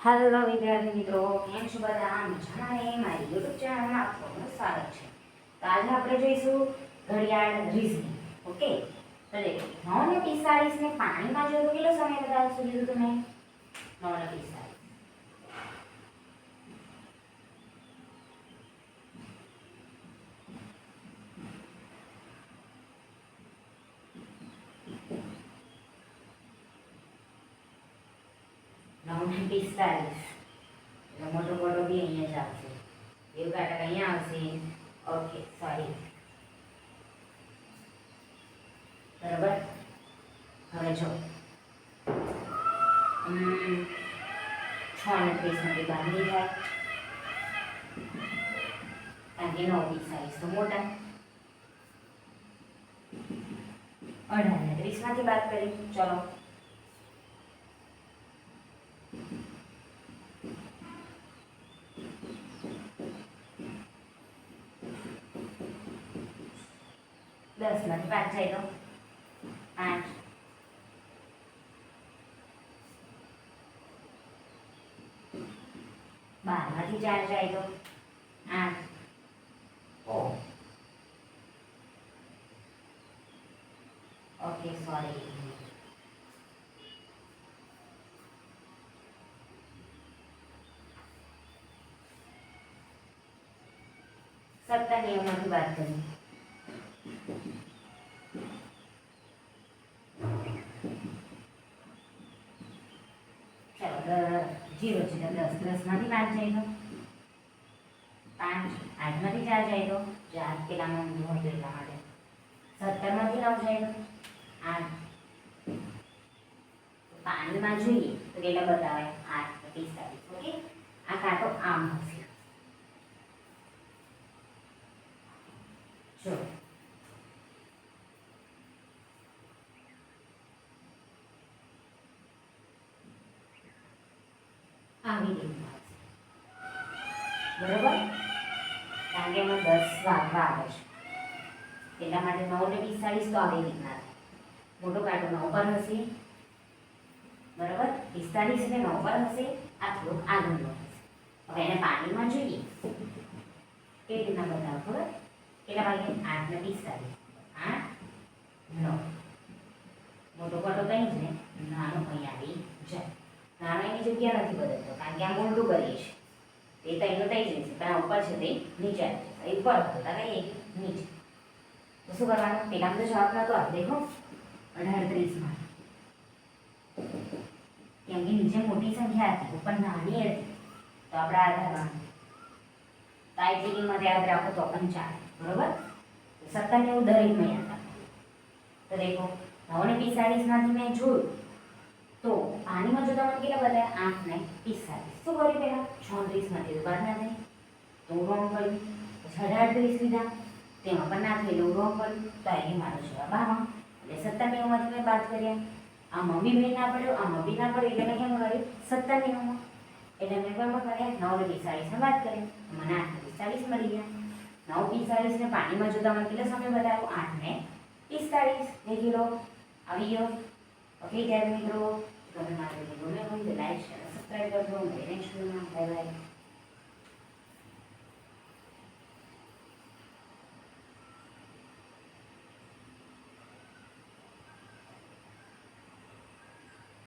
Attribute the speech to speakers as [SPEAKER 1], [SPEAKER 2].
[SPEAKER 1] Hello વિદ્યાર્થી મિત્રો, કેમ છો બધા? મજામાં ને? મારી યુટ્યુબ ચેનલમાં આપનું સ્વાગત છે. તો આજે આપણે જોઈશું ઘડિયાળ રીઝનિંગ. ઓકે, તો દેખો 9:45 ને પાણીમાં જો તો કેટલો સમય બતાવશો કીધું તમે? 9:45. મોટો મોટો બી અહીંયા જ આવશે. એવું કાંટા અહીંયા આવશે. Okay, sorry. બરાબર. હવે જો 6:29 માંથી બાંધી જાય કારણ કે 9:45 તો મોટા. 18:30 માંથી બાદ કરી. ચલો, દસ માંથી 5 જાય તો 8. 12 માંથી 4 જાય તો 8. Okay, sorry. 17 નિયમમાંથી બાદ કરી. जीरो છે 10 10 માંથી 5 જાય તો 5 8 માંથી 4 જાય તો 4 પેલામાં ઊંધું હતું એટલા માટે 17 માંથી 9 જાય તો 8. પાણીમાં જોઈએ તો કેટલા બતાવે 8 ને 45. ઓકે, આ કાંટો આમ હશે. જો આવી રીતના બરોબર, કારણ કે એમાં 10 વાગવા આવે છે એટલા માટે 9:45 તો આવી રીતના મોટો કાંટો 9 પર હશે. બરાબર, 45 ને 9 પર હશે. આ થોડુંક આગળનો હશે. હવે એને પાણીમાં જોઈએ કેવી રીતના બતાવો ખબર? કેટલા વાગે? 8 ને 45. 8 9. મોટો કાંટો કઈ જ ને નાનો અહીં આવી જાય. નાનો એની જગ્યા નથી બદલતો કારણ કે આ મોટું કરીએ છીએ. તે તઈનો તઈ જશે પણ આ ઉપર છે તે નીચે આવી જશે. ઉપર હતા કઈ નીચે. તો શું કરવાનું? પેલામાં તો જવાબ નતો આપ દેખો 18:30 માં, કેમ કે નીચે મોટી સંખ્યા હતી ઉપર નાની હતી તો આપણે આ ધરવાનું. તો આ એટલી કિંમત યાદ રાખો તો પણ ચાલે. બરોબર, 17 ને એવું દરેકમાં યાદ રાખો. તો દેખો 9:45 માંથી મેં જોયું તો પાણીમાં જો તમને કેટલા બતાવ્યા 8 ને 45. શું કર્યું પહેલા? 36 માંથી તો બાદ ના થાય તો રોંગ કર્યું. પછી 18:30 લીધા તેમાં પણ ના થાય એટલે રોંગ કર્યું. તો અહીં મારો જવાબ આમાં એટલે 17 નિયમોમાંથી મેં બાદ કર્યા. આમાં બી મેં ના પડ્યો, આમાં બી ના પડ્યો એટલે મેં કેમ કર્યું 17 નિયમો એટલે મેં કોઈમાં કર્યા 9:45 ને બાદ કર્યા. મને 8:45 મળી ગયા. 9:45 ને પાણીમાં જો તમને કેટલો સમય બતાવ્યો 8:45. દેખી લો આવી ગયો. ઓકે વિદ્યાર્થી મિત્રો, તમે મારો વિડીયો ગમે હોય તો લાઈક શેર સબસ્ક્રાઈબ કરજો. નેક્સ્ટ વિડીયોમાં બાય બાય.